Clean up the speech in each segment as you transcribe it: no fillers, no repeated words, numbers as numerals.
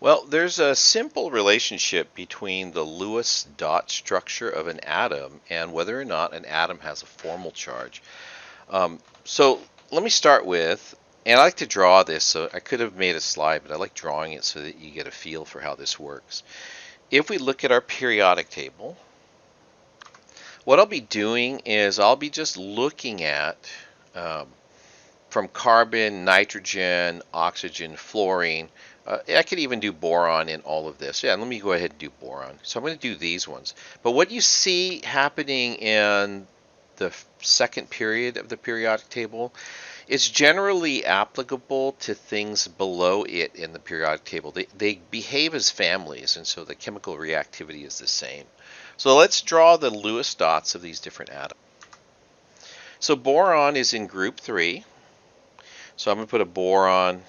Well, there's a simple relationship between the Lewis dot structure of an atom and whether or not an atom has a formal charge. So let me start with, and I like to draw this, so I could have made a slide, but I like drawing it so that you get a feel for how this works. If we look at our periodic table, what I'll be doing is I'll be just looking at um, from carbon, nitrogen, oxygen, fluorine. I could even do boron in all of this. Yeah, let me go ahead and do boron. So I'm going to do these ones. But what you see happening in the second period of the periodic table is generally applicable to things below it in the periodic table. They behave as families, and so the chemical reactivity is the same. So let's draw the Lewis dots of these different atoms. So boron is in group 3. So I'm going to put a boron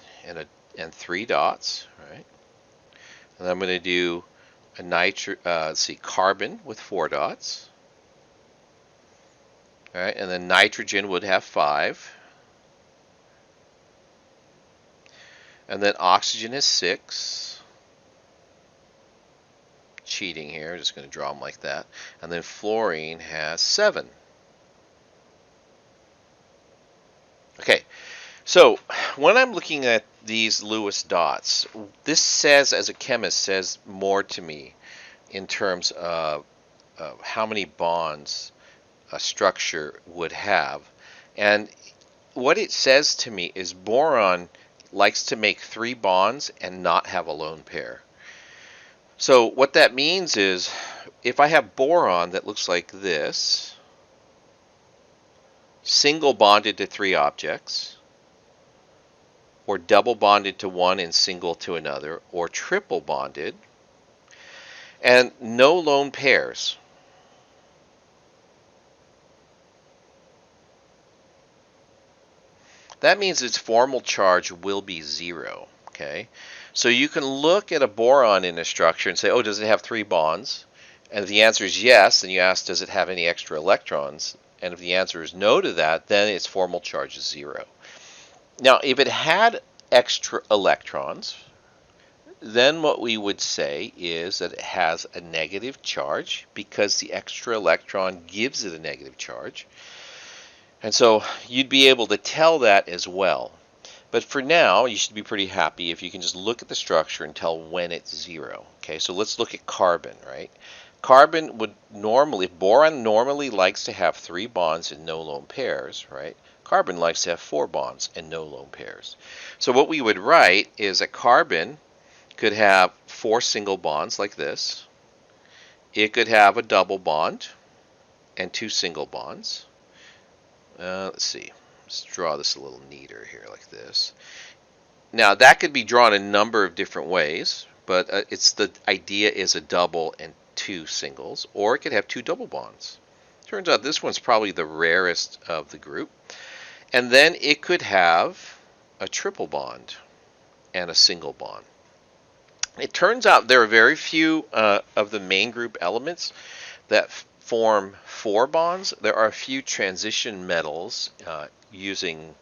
and 3 dots, right? And I'm going to do a carbon with 4 dots. All right, and then nitrogen would have 5. And then oxygen is 6. Cheating here, just going to draw them like that. And then fluorine has 7. Okay, so when I'm looking at these Lewis dots, this says, as a chemist, says more to me in terms of how many bonds a structure would have. And what it says to me is boron likes to make 3 bonds and not have a lone pair. So what that means is if I have boron that looks like this, single bonded to 3 objects, or double bonded to one and single to another, or triple bonded, and no lone pairs. That means its formal charge will be 0. Okay, so you can look at a boron in a structure and say, oh, does it have 3 bonds? And if the answer is yes, then you ask, does it have any extra electrons? And if the answer is no to that, then its formal charge is 0. Now, if it had extra electrons, then what we would say is that it has a negative charge because the extra electron gives it a negative charge. And so you'd be able to tell that as well. But for now, you should be pretty happy if you can just look at the structure and tell when it's 0. Okay, so let's look at carbon, right? Carbon would normally, boron normally likes to have 3 bonds and no lone pairs, right? Carbon likes to have 4 bonds and no lone pairs. So what we would write is that carbon could have 4 single bonds like this. It could have a double bond and 2 single bonds. Let's see. Let's draw this a little neater here like this. Now that could be drawn a number of different ways, but it's the idea is a double and 2 singles, or it could have 2 double bonds. Turns out this one's probably the rarest of the group. And then it could have a triple bond and a single bond. It turns out there are very few of the main group elements that form 4 bonds. There are a few transition metals using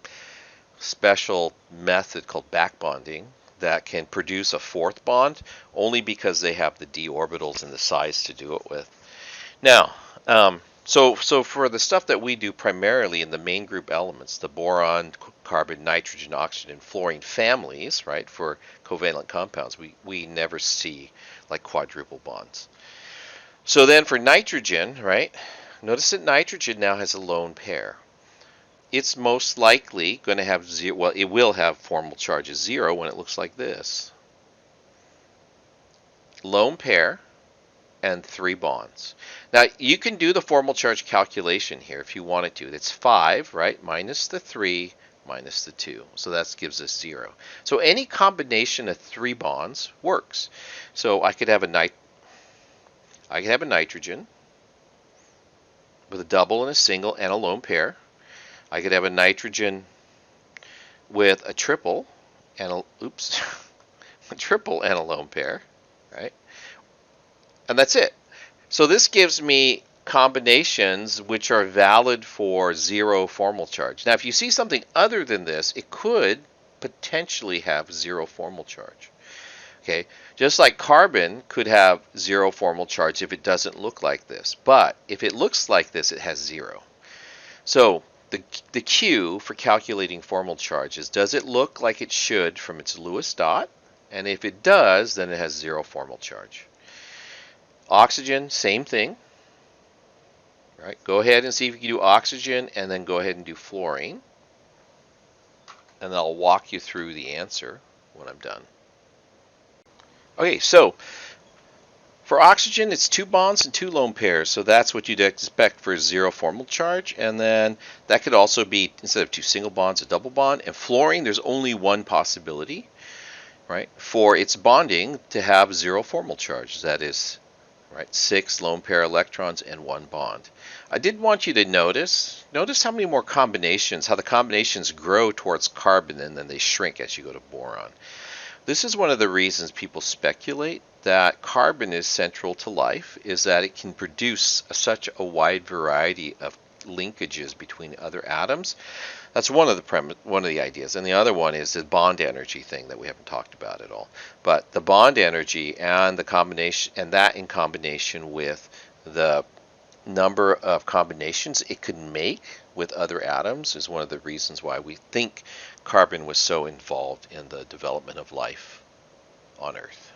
special method called back bonding that can produce a 4th bond only because they have the d orbitals and the size to do it with. Now, so for the stuff that we do primarily in the main group elements, the boron, carbon, nitrogen, oxygen, and fluorine families, right, for covalent compounds, we never see like quadruple bonds. So then for nitrogen, right, notice that nitrogen now has a lone pair. It's most likely going to have 0, well, it will have formal charge as 0 when it looks like this. Lone pair and 3 bonds. Now you can do the formal charge calculation here if you wanted to. It's 5, right, minus the 3 minus the 2. So that gives us 0. So any combination of 3 bonds works. So I could have a nitrogen with a double and a single and a lone pair. I could have a nitrogen with a triple and a triple and a lone pair, right? And that's it. So this gives me combinations which are valid for 0 formal charge. Now, if you see something other than this, it could potentially have 0 formal charge. Okay, just like carbon could have 0 formal charge if it doesn't look like this, but if it looks like this, it has 0. So the cue for calculating formal charge is, does it look like it should from its Lewis dot? And if it does, then it has 0 formal charge. Oxygen, same thing. Right? Go ahead and see if you can do oxygen, and then go ahead and do fluorine. And I'll walk you through the answer when I'm done. Okay, so for oxygen, it's 2 bonds and 2 lone pairs, so that's what you'd expect for 0 formal charge. And then that could also be, instead of 2 single bonds, a double bond. And fluorine, there's only one possibility, right, for its bonding to have 0 formal charge. That is, right, 6 lone pair electrons and 1 bond. I did want you to notice how many more combinations, how the combinations grow towards carbon and then they shrink as you go to boron. This is one of the reasons people speculate that carbon is central to life, is that it can produce such a wide variety of linkages between other atoms. That's one of the ideas, and the other one is the bond energy thing that we haven't talked about at all. But the bond energy and the combination, and that in combination with the number of combinations it could make with other atoms, is one of the reasons why we think carbon was so involved in the development of life on Earth.